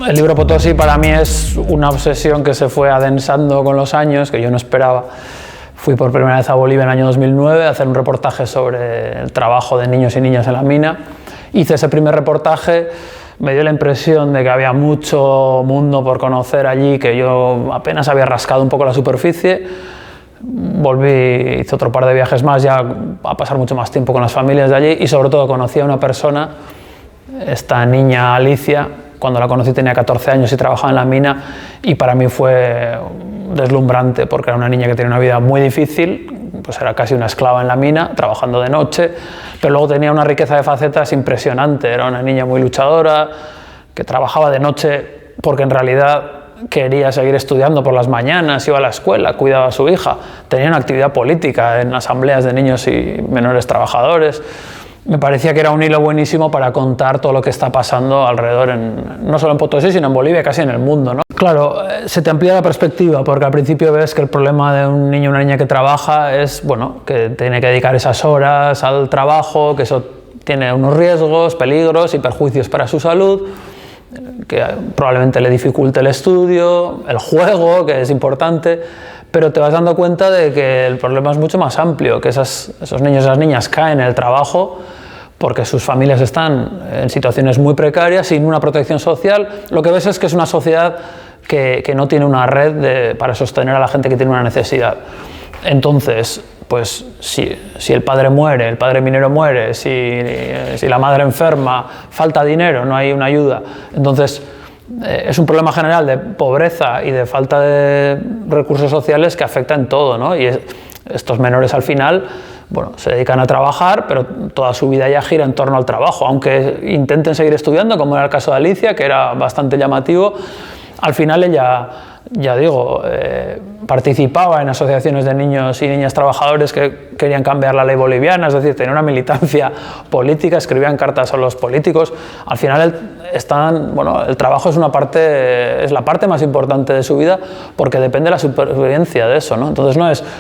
El libro Potosí para mí es una obsesión que se fue adensando con los años, que yo no esperaba. Fui por primera vez a Bolivia en el año 2009 a hacer un reportaje sobre el trabajo de niños y niñas en la mina. Hice ese primer reportaje, me dio la impresión de que había mucho mundo por conocer allí, que yo apenas había rascado un poco la superficie. Volví, hice otro par de viajes más ya a pasar mucho más tiempo con las familias de allí y sobre todo conocí a una persona, esta niña Alicia. Cuando la conocí tenía 14 años y trabajaba en la mina y para mí fue deslumbrante porque era una niña que tenía una vida muy difícil, pues era casi una esclava en la mina, trabajando de noche, pero luego tenía una riqueza de facetas impresionante. Era una niña muy luchadora, que trabajaba de noche porque en realidad quería seguir estudiando por las mañanas, iba a la escuela, cuidaba a su hija, tenía una actividad política en asambleas de niños y menores trabajadores. Me parecía que era un hilo buenísimo para contar todo lo que está pasando alrededor, no solo en Potosí, sino en Bolivia, casi en el mundo, ¿no? Claro, se te amplía la perspectiva, porque al principio ves que el problema de un niño o una niña que trabaja es, bueno, que tiene que dedicar esas horas al trabajo, que eso tiene unos riesgos, peligros y perjuicios para su salud, que probablemente le dificulte el estudio, el juego, que es importante, pero te vas dando cuenta de que el problema es mucho más amplio, que esos niños y esas niñas caen en el trabajo porque sus familias están en situaciones muy precarias, sin una protección social. Lo que ves es que es una sociedad que no tiene una red para sostener a la gente que tiene una necesidad. Entonces, pues si el padre muere, el padre minero muere, si la madre enferma, falta dinero, no hay una ayuda. Entonces, es un problema general de pobreza y de falta de recursos sociales que afecta en todo, ¿no? Y estos menores al final, bueno, se dedican a trabajar, pero toda su vida ya gira en torno al trabajo, aunque intenten seguir estudiando, como era el caso de Alicia, que era bastante llamativo. Al final ella, ya digo, participaba en asociaciones de niños y niñas trabajadores que querían cambiar la ley boliviana, es decir, tenía una militancia política, escribían cartas a los políticos. Al final el trabajo es la parte más importante de su vida porque depende de la supervivencia de eso, ¿no? Entonces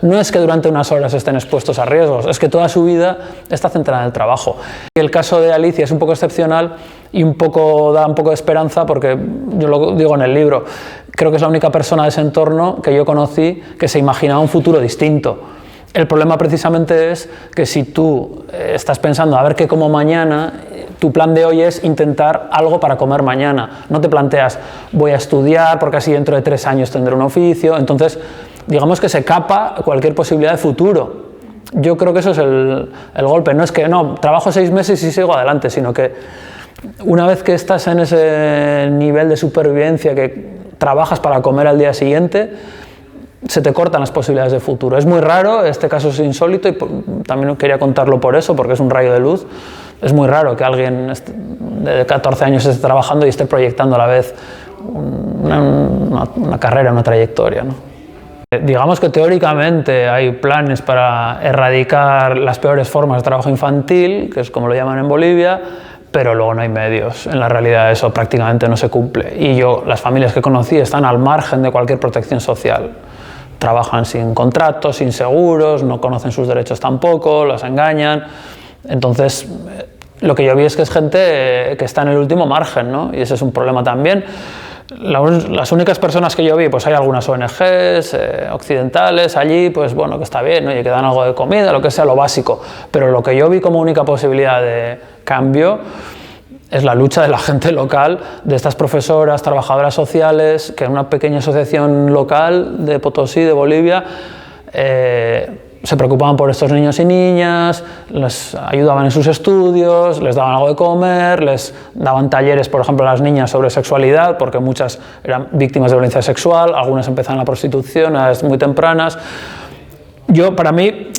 no es que durante unas horas estén expuestos a riesgos, es que toda su vida está centrada en el trabajo. Y el caso de Alicia es un poco excepcional y da un poco de esperanza porque, yo lo digo en el libro, creo que es la única persona de ese entorno que yo conocí que se imaginaba un futuro distinto. El problema precisamente es que si tú estás pensando a ver qué como mañana, tu plan de hoy es intentar algo para comer mañana. No te planteas voy a estudiar porque así dentro de 3 años tendré un oficio. Entonces, digamos que se capa cualquier posibilidad de futuro. Yo creo que eso es el golpe. No es que trabajo 6 meses y sigo adelante, sino que una vez que estás en ese nivel de supervivencia que trabajas para comer al día siguiente, se te cortan las posibilidades de futuro. Es muy raro, este caso es insólito y también quería contarlo por eso, porque es un rayo de luz. Es muy raro que alguien de 14 años esté trabajando y esté proyectando a la vez una carrera, una trayectoria, ¿no? Digamos que teóricamente hay planes para erradicar las peores formas de trabajo infantil, que es como lo llaman en Bolivia, pero luego no hay medios. En la realidad eso prácticamente no se cumple. Y las familias que conocí están al margen de cualquier protección social. Trabajan sin contratos, sin seguros, no conocen sus derechos tampoco, los engañan. Entonces, lo que yo vi es que es gente que está en el último margen, ¿no? Y ese es un problema también. Las únicas personas que yo vi, pues hay algunas ONGs occidentales allí, pues bueno, que está bien, ¿no? Y que dan algo de comida, lo que sea, lo básico. Pero lo que yo vi como única posibilidad de cambio es la lucha de la gente local, de estas profesoras, trabajadoras sociales, que en una pequeña asociación local de Potosí, de Bolivia, se preocupaban por estos niños y niñas, les ayudaban en sus estudios, les daban algo de comer, les daban talleres, por ejemplo, a las niñas sobre sexualidad, porque muchas eran víctimas de violencia sexual, algunas empezaban la prostitución a edades muy tempranas. Para mí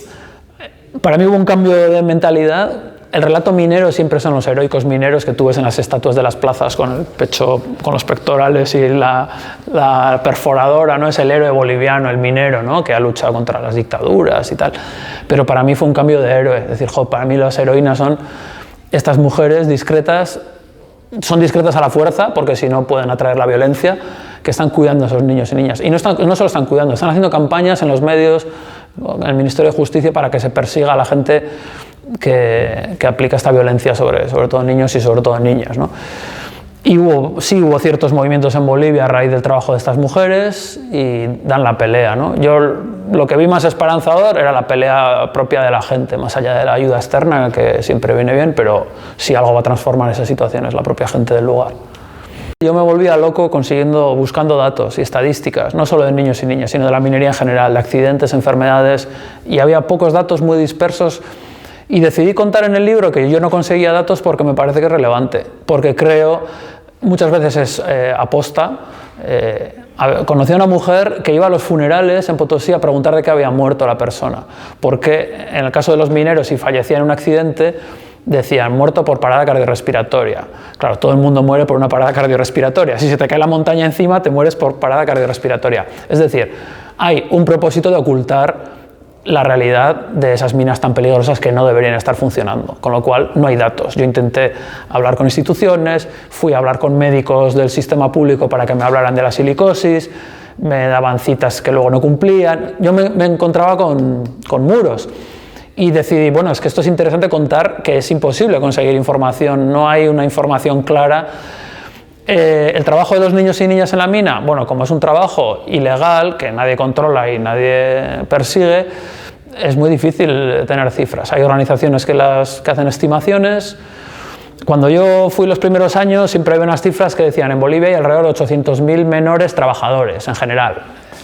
hubo un cambio de mentalidad. El relato minero siempre son los heroicos mineros que tú ves en las estatuas de las plazas con el pecho, con los pectorales y la perforadora, ¿no? Es el héroe boliviano, el minero, ¿no? Que ha luchado contra las dictaduras y tal. Pero para mí fue un cambio de héroe. Es decir, para mí las heroínas son estas mujeres discretas, son discretas a la fuerza, porque si no pueden atraer la violencia, que están cuidando a esos niños y niñas. Y no solo están cuidando, están haciendo campañas en los medios, en el Ministerio de Justicia, para que se persiga a la gente que aplica esta violencia sobre todo niños y sobre todo niñas, ¿no? Y sí hubo ciertos movimientos en Bolivia a raíz del trabajo de estas mujeres y dan la pelea, ¿no? Yo lo que vi más esperanzador era la pelea propia de la gente, más allá de la ayuda externa, que siempre viene bien, pero si algo va a transformar esa situación es la propia gente del lugar. Yo me volvía loco buscando datos y estadísticas, no solo de niños y niñas, sino de la minería en general, de accidentes, enfermedades, y había pocos datos muy dispersos. Y decidí contar en el libro que yo no conseguía datos porque me parece que es relevante, porque creo, muchas veces es aposta. Conocí a una mujer que iba a los funerales en Potosí a preguntar de qué había muerto la persona, porque en el caso de los mineros, si fallecía en un accidente, decían muerto por parada cardiorrespiratoria. Claro, todo el mundo muere por una parada cardiorrespiratoria. Si se te cae la montaña encima, te mueres por parada cardiorrespiratoria. Es decir, hay un propósito de ocultar la realidad de esas minas tan peligrosas que no deberían estar funcionando, con lo cual no hay datos. Yo intenté hablar con instituciones, fui a hablar con médicos del sistema público para que me hablaran de la silicosis, me daban citas que luego no cumplían, yo me encontraba con muros y decidí, bueno, es que esto es interesante contar que es imposible conseguir información, no hay una información clara. El trabajo de los niños y niñas en la mina, bueno, como es un trabajo ilegal que nadie controla y nadie persigue, es muy difícil tener cifras. Hay organizaciones que hacen estimaciones. Cuando yo fui los primeros años siempre había unas cifras que decían en Bolivia hay alrededor de 800.000 menores trabajadores en general.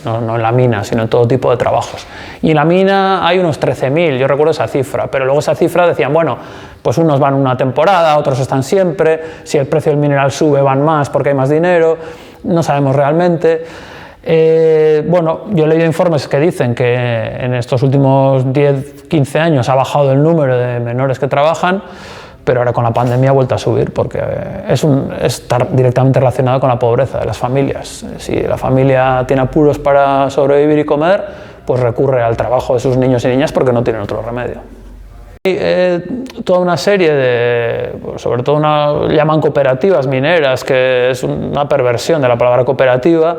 No en la mina, sino en todo tipo de trabajos. Y en la mina hay unos 13.000, yo recuerdo esa cifra, pero luego esa cifra decían, bueno, pues unos van una temporada, otros están siempre, si el precio del mineral sube van más porque hay más dinero, no sabemos realmente. Bueno, yo he leído informes que dicen que en estos últimos 10, 15 años ha bajado el número de menores que trabajan, pero ahora con la pandemia ha vuelto a subir porque está directamente relacionado con la pobreza de las familias. Si la familia tiene apuros para sobrevivir y comer, pues recurre al trabajo de sus niños y niñas porque no tienen otro remedio. Hay toda una serie de, sobre todo llaman cooperativas mineras, que es una perversión de la palabra cooperativa.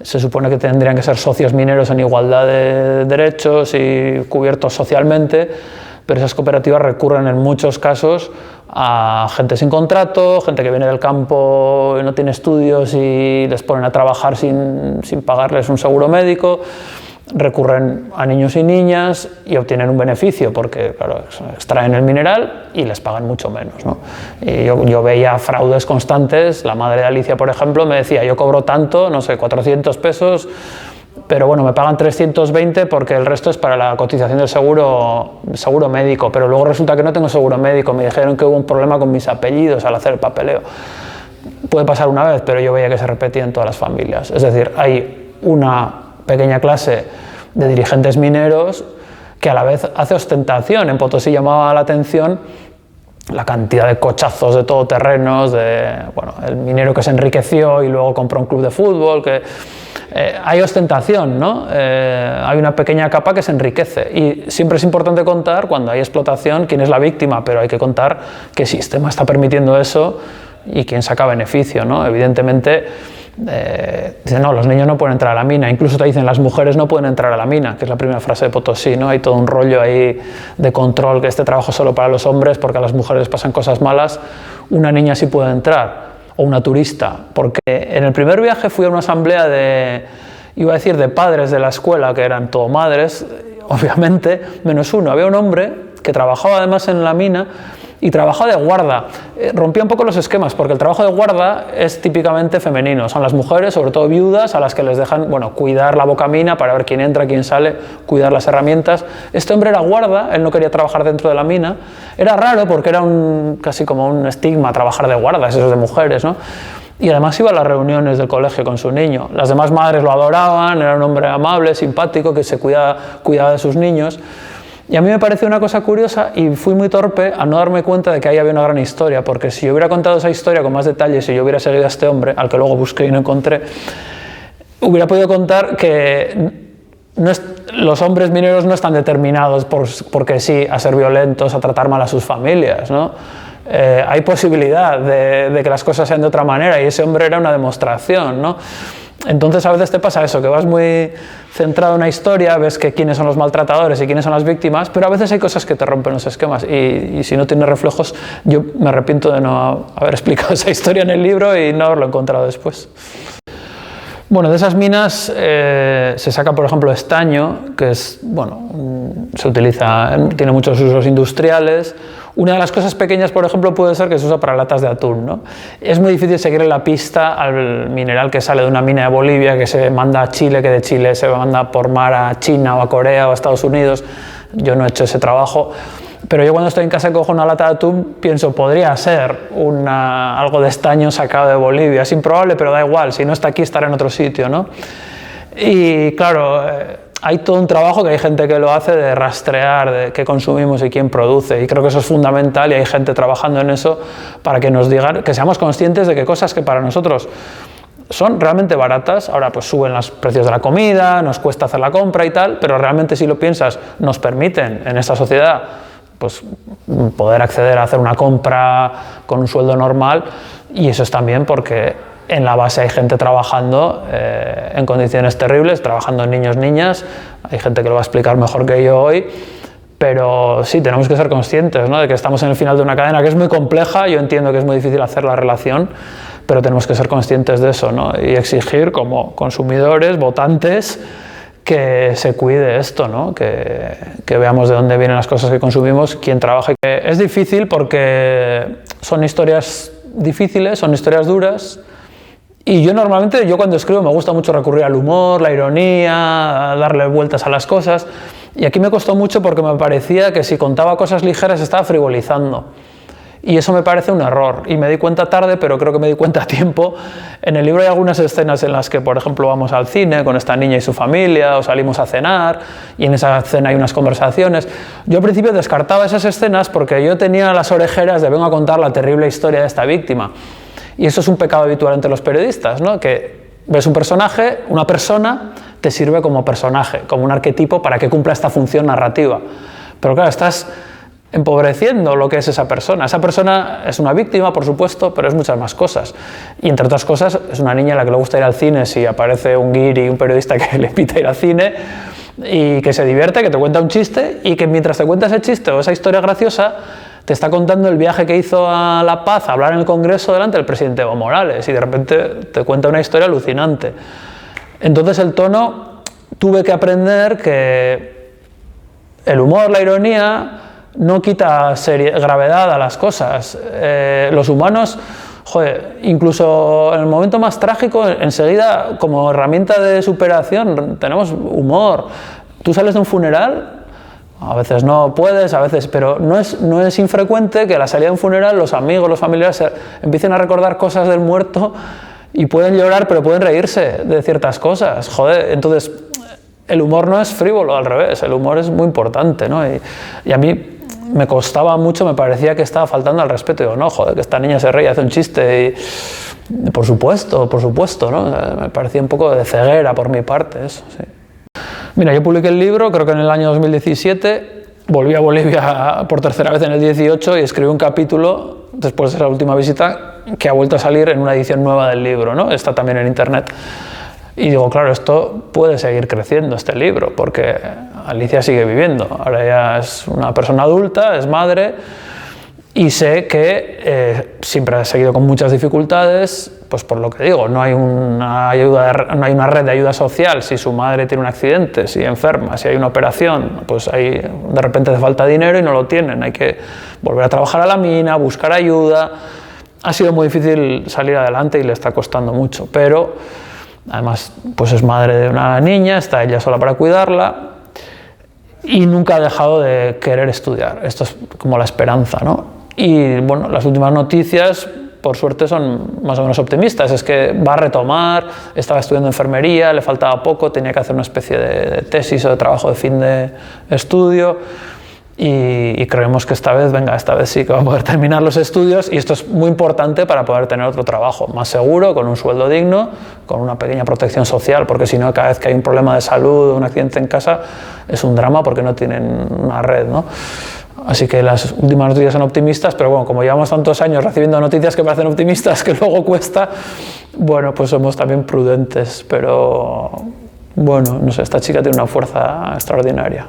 Se supone que tendrían que ser socios mineros en igualdad de derechos y cubiertos socialmente, pero esas cooperativas recurren en muchos casos a gente sin contrato, gente que viene del campo y no tiene estudios y les ponen a trabajar sin pagarles un seguro médico, recurren a niños y niñas y obtienen un beneficio porque, claro, extraen el mineral y les pagan mucho menos, ¿no? Y yo veía fraudes constantes. La madre de Alicia, por ejemplo, me decía, yo cobro tanto, no sé, 400 pesos, pero bueno, me pagan 320 porque el resto es para la cotización del seguro médico, pero luego resulta que no tengo seguro médico, me dijeron que hubo un problema con mis apellidos al hacer el papeleo. Puede pasar una vez, pero yo veía que se repetía en todas las familias. Es decir, hay una pequeña clase de dirigentes mineros que a la vez hace ostentación. En Potosí llamaba la atención la cantidad de cochazos de todoterrenos, bueno, el minero que se enriqueció y luego compró un club de fútbol, que hay ostentación, ¿no? Hay una pequeña capa que se enriquece y siempre es importante contar cuando hay explotación quién es la víctima, pero hay que contar qué sistema está permitiendo eso y quién saca beneficio, ¿no? Evidentemente dicen, no, los niños no pueden entrar a la mina, incluso te dicen las mujeres no pueden entrar a la mina, que es la primera frase de Potosí, ¿no? Hay todo un rollo ahí de control, que este trabajo es solo para los hombres porque a las mujeres pasan cosas malas, una niña sí puede entrar, o una turista, porque en el primer viaje fui a una asamblea iba a decir de padres de la escuela, que eran todo madres, obviamente, menos uno, había un hombre que trabajaba además en la mina y trabajaba de guarda. Rompía un poco los esquemas, porque el trabajo de guarda es típicamente femenino. Son las mujeres, sobre todo viudas, a las que les dejan, bueno, cuidar la bocamina para ver quién entra, quién sale, cuidar las herramientas. Este hombre era guarda, él no quería trabajar dentro de la mina. Era raro porque era casi como un estigma trabajar de guardas, eso de mujeres, ¿no? Y además iba a las reuniones del colegio con su niño. Las demás madres lo adoraban, era un hombre amable, simpático, que se cuidaba de sus niños. Y a mí me pareció una cosa curiosa y fui muy torpe a no darme cuenta de que ahí había una gran historia, porque si yo hubiera contado esa historia con más detalles y yo hubiera seguido a este hombre, al que luego busqué y no encontré, hubiera podido contar que los hombres mineros no están determinados porque sí a ser violentos, a tratar mal a sus familias, ¿no? Hay posibilidad de que las cosas sean de otra manera y ese hombre era una demostración, ¿no? Entonces a veces te pasa eso, que vas muy centrado en una historia, ves que quiénes son los maltratadores y quiénes son las víctimas, pero a veces hay cosas que te rompen los esquemas y si no tiene reflejos, yo me arrepiento de no haber explicado esa historia en el libro y no haberlo encontrado después. Bueno, de esas minas se saca, por ejemplo, estaño, que es, bueno, se utiliza, tiene muchos usos industriales. Una de las cosas pequeñas, por ejemplo, puede ser que se usa para latas de atún, ¿no? Es muy difícil seguir la pista al mineral que sale de una mina de Bolivia, que se manda a Chile, que de Chile se manda por mar a China o a Corea o a Estados Unidos. Yo no he hecho ese trabajo. Pero yo cuando estoy en casa y cojo una lata de atún, pienso, podría ser algo de estaño sacado de Bolivia. Es improbable, pero da igual, si no está aquí, estará en otro sitio, ¿no? Y claro, hay todo un trabajo que hay gente que lo hace de rastrear de qué consumimos y quién produce, y creo que eso es fundamental y hay gente trabajando en eso para que nos digan, que seamos conscientes de que cosas que para nosotros son realmente baratas, ahora pues suben los precios de la comida, nos cuesta hacer la compra y tal, pero realmente si lo piensas nos permiten en esta sociedad pues poder acceder a hacer una compra con un sueldo normal, y eso es también porque en la base hay gente trabajando en condiciones terribles, trabajando en niños, niñas, hay gente que lo va a explicar mejor que yo hoy, pero sí, tenemos que ser conscientes, ¿no?, de que estamos en el final de una cadena que es muy compleja, yo entiendo que es muy difícil hacer la relación, pero tenemos que ser conscientes de eso, ¿no?, y exigir como consumidores, votantes, que se cuide esto, ¿no?, que veamos de dónde vienen las cosas que consumimos, quién trabaja. Es difícil porque son historias difíciles, son historias duras, y yo normalmente, cuando escribo me gusta mucho recurrir al humor, la ironía, a darle vueltas a las cosas, y aquí me costó mucho porque me parecía que si contaba cosas ligeras estaba frivolizando. Y eso me parece un error, y me di cuenta tarde, pero creo que me di cuenta a tiempo. En el libro hay algunas escenas en las que, por ejemplo, vamos al cine con esta niña y su familia, o salimos a cenar, y en esa cena hay unas conversaciones. Yo al principio descartaba esas escenas porque yo tenía las orejeras de vengo a contar la terrible historia de esta víctima. Y eso es un pecado habitual entre los periodistas, ¿no?, que ves un personaje, una persona, te sirve como personaje, como un arquetipo para que cumpla esta función narrativa. Pero claro, estás empobreciendo lo que es esa persona. Esa persona es una víctima, por supuesto, pero es muchas más cosas. Y entre otras cosas, es una niña a la que le gusta ir al cine si aparece un guiri, un periodista que le invita a ir al cine, y que se divierte, que te cuenta un chiste, y que mientras te cuenta ese chiste o esa historia graciosa, te está contando el viaje que hizo a La Paz a hablar en el Congreso delante del presidente Evo Morales, y de repente te cuenta una historia alucinante. Entonces el tono, tuve que aprender que el humor, la ironía, no quita gravedad a las cosas. Los humanos, joder, incluso en el momento más trágico, enseguida, como herramienta de superación, tenemos humor. Tú sales de un funeral, a veces no puedes, a veces, pero no es infrecuente que a la salida de un funeral los amigos, los familiares empiecen a recordar cosas del muerto y pueden llorar, pero pueden reírse de ciertas cosas. Joder, entonces el humor no es frívolo, al revés, el humor es muy importante, ¿no? Y a mí me costaba mucho, me parecía que estaba faltando al respeto. Digo, no, joder, que esta niña se ríe, hace un chiste, y por supuesto, ¿no? Me parecía un poco de ceguera por mi parte eso, sí. Mira, yo publiqué el libro, creo que en el año 2017, volví a Bolivia por tercera vez en el 18 y escribí un capítulo, después de esa última visita, que ha vuelto a salir en una edición nueva del libro, ¿no? Está también en internet. Y digo, claro, esto puede seguir creciendo, este libro, porque Alicia sigue viviendo. Ahora ya es una persona adulta, es madre, y sé que siempre ha seguido con muchas dificultades, pues por lo que digo, no hay una red de ayuda social si su madre tiene un accidente, si enferma, si hay una operación, pues ahí de repente hace falta dinero y no lo tienen, hay que volver a trabajar a la mina, buscar ayuda. Ha sido muy difícil salir adelante y le está costando mucho, pero además pues es madre de una niña, está ella sola para cuidarla y nunca ha dejado de querer estudiar. Esto es como la esperanza, ¿no? Y bueno, las últimas noticias, por suerte, son más o menos optimistas. Es que va a retomar, estaba estudiando enfermería, le faltaba poco, tenía que hacer una especie de tesis o de trabajo de fin de estudio. Y creemos que esta vez sí que va a poder terminar los estudios, y esto es muy importante para poder tener otro trabajo más seguro, con un sueldo digno, con una pequeña protección social, porque si no, cada vez que hay un problema de salud o un accidente en casa es un drama porque no tienen una red, ¿no? Así que las últimas noticias son optimistas, pero bueno, como llevamos tantos años recibiendo noticias que parecen optimistas que luego cuesta, bueno, pues somos también prudentes, pero bueno, no sé, esta chica tiene una fuerza extraordinaria.